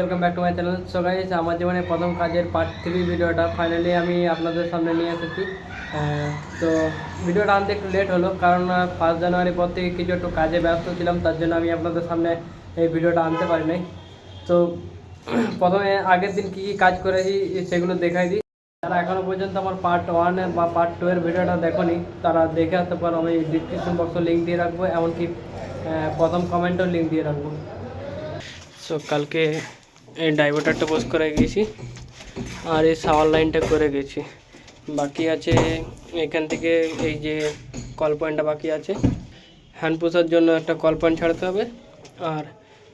Welcome back to my channel. So guys, আমার জীবনে প্রথম কাজের পার্ট 3 ভিডিওটা ফাইনালি আমি আপনাদের সামনে নিয়ে এসেছি। তো ভিডিওটা আনতে একটু লেট হলো, কারণ 1 জানুয়ারি পর থেকে কিছু একটু কাজে ব্যস্ত ছিলাম, তার জন্য আমি আপনাদের সামনে এই ভিডিওটা আনতে পারি নাই। তো প্রথমে আগের দিন কী কী কাজ করেছি সেগুলো দেখাই দিই। যারা এখনও পর্যন্ত আমার পার্ট 1 বা পার্ট 2 এর ভিডিওটা দেখোনি, তারা দেখে আসতে পারো। আমি ডিসক্রিপশন বক্সে লিঙ্ক দিয়ে রাখবো, এমনকি প্রথম কমেন্টেও লিঙ্ক দিয়ে রাখবো। সো কালকে এই ডাইভার্টারটা পোজ করে গেছি আর এই সাওয়ার লাইনটা করে গেছি। বাকি আছে এখান থেকে এই যে কল পয়েন্টটা বাকি আছে, হ্যান্ড পুশার জন্য একটা কল পয়েন্ট ছাড়তে হবে, আর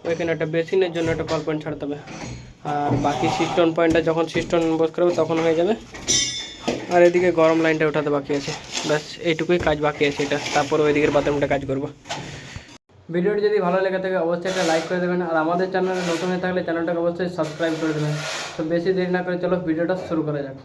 ওইখানে একটা বেসিনের জন্য একটা কল পয়েন্ট ছাড়তে হবে। আর বাকি সিস্টন পয়েন্টটা যখন সিস্টন পোজ করবে তখন হয়ে যাবে। আর এদিকে গরম লাইনটা ওঠাতে বাকি আছে। ব্যাস এইটুকুই কাজ বাকি আছে এটা, তারপর ওইদিকের বাথরুমটা কাজ করবো। ভিডিওটি যদি ভালো লেগে থাকে অবশ্যই একটা লাইক করে দেবেন, আর আমাদের চ্যানেলে নতুন হয়ে থাকলে চ্যানেলটাকে অবশ্যই সাবস্ক্রাইব করে দেবেন। তো বেশি দেরি না করে চলো ভিডিওটা শুরু করা যাক।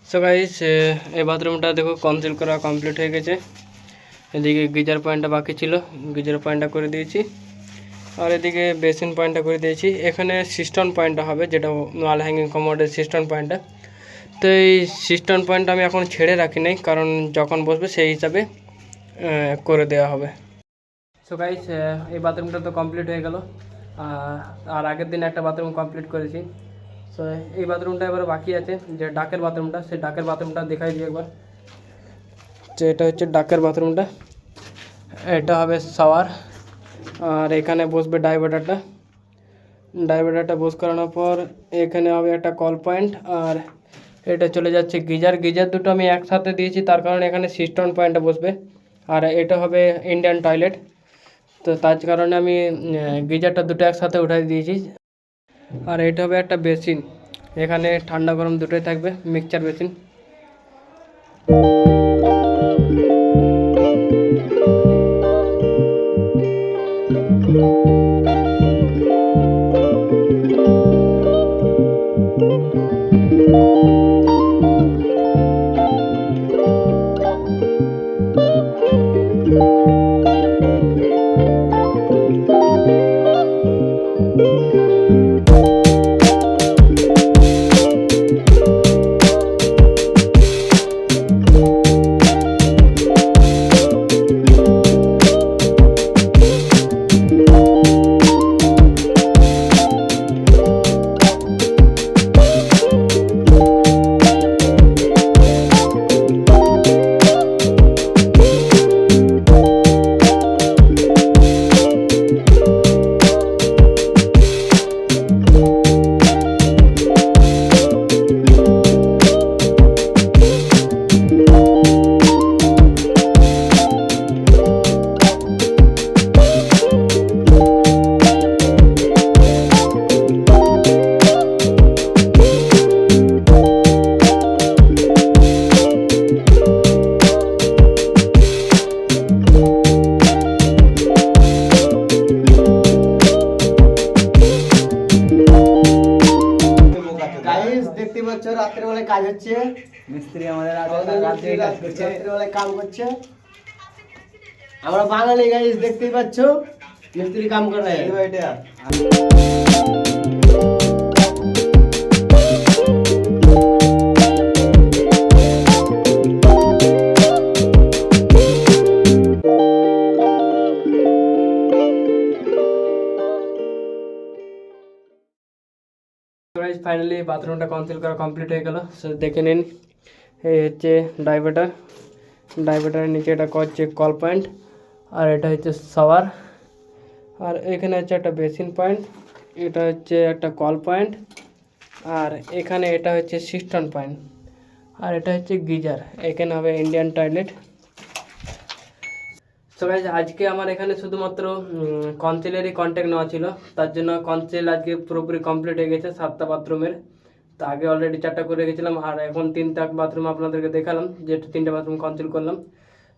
সো গাইস, এই বাথরুমটা দেখো কনসিল করা কমপ্লিট হয়ে গেছে। এদিকে গিজার পয়েন্টটা বাকি ছিল, গিজার পয়েন্টটা করে দিয়েছি। আর এদিকে বেসিন পয়েন্টটা করে দিয়েছি। এখানে সিস্টন পয়েন্টটা হবে, যেটা ওয়াল হ্যাঙ্গিং কমোডের সিস্টন পয়েন্টটা। তো এই সিস্টন পয়েন্টটা আমি এখন ছেড়ে রাখি নাই, কারণ যখন বসবে সেই হিসাবে করে দেওয়া হবে। সো গাইস, এই বাথরুমটা তো কমপ্লিট হয়ে গেল, আর আগের দিন একটা বাথরুম কমপ্লিট করেছি। সো এই বাথরুমটা এবার বাকি আছে, যে ডাকের বাথরুমটা, সেই ডাকের বাথরুমটা দেখাই দিই একবার। যে এটা হচ্ছে ডাকের বাথরুমটা, এটা হবে শাওয়ার, আর এখানে বসবে ডাইভার্টারটা বস করানোর পর এখানে হবে একটা কল পয়েন্ট, আর এটা চলে যাচ্ছে গিজার দুটো আমি একসাথে দিয়েছি, তার কারণে এখানে সিস্টন পয়েন্টটা বসবে। আর এটা হবে ইন্ডিয়ান টয়লেট, তো তার কারণে আমি গিজারটা দুটো একসাথে উঠাই দিয়েছি। আর এটা হবে একটা বেসিন, এখানে ঠান্ডা গরম দুটোই থাকবে, মিক্সচার বেসিন। দেখতে পাচ্ছ রাত্রেবেলায় কাজ হচ্ছে, মিস্ত্রি আমাদের রাত্রেবেলায় কাম করছে। আমরা বাঙালি গাইস, দেখতেই পাচ্ছ মিস্ত্রি কাম করে। ফাইনালি বাথরুমটা কনসিল করা কমপ্লিট হয়ে গেল। সো দেখে নিন এই হচ্ছে ডাইভার্টারের নিচে এটা হচ্ছে কল পয়েন্ট, আর এটা হচ্ছে শাওয়ার, আর এখানে হচ্ছে একটা বেসিন পয়েন্ট, এটা হচ্ছে একটা কল পয়েন্ট, আর এখানে এটা হচ্ছে সিস্টেম পয়েন্ট, আর এটা হচ্ছে গিজার। এখানে হবে ইন্ডিয়ান টয়লেট। সো গাইজ আজকে আমার এখানে শুধুমাত্র কনসিলেরই কন্ট্যাক্ট নেওয়া ছিল, তার জন্য কনসিল আজকে পুরোপুরি কমপ্লিট হয়ে গেছে 7টা বাথরুমের। তো আগে অলরেডি 4টা করে গেছিলাম, আর এখন 3টা বাথরুম আপনাদেরকে দেখালাম, যেহেতু 3টে বাথরুম কনসিল করলাম।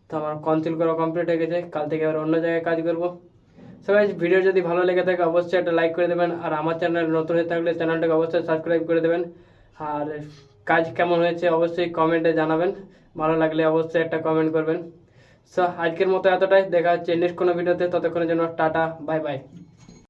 তো আমার কনসিল করা কমপ্লিট হয়ে গেছে, কাল থেকে আবার অন্য জায়গায় কাজ করব। সো গাইজ ভিডিও যদি ভালো লেগে থাকে অবশ্যই একটা লাইক করে দেবেন, আর আমার চ্যানেল নতুন হয়ে থাকলে চ্যানেলটাকে অবশ্যই সাবস্ক্রাইব করে দেবেন। আর কাজ কেমন হয়েছে অবশ্যই কমেন্টে জানাবেন, ভালো লাগলে অবশ্যই একটা কমেন্ট করবেন। সো আজকের মতো এতটাই, দেখা হচ্ছে নেক্সট কোনো ভিডিওতে, ততক্ষণের জন্য টাটা, বাই বাই।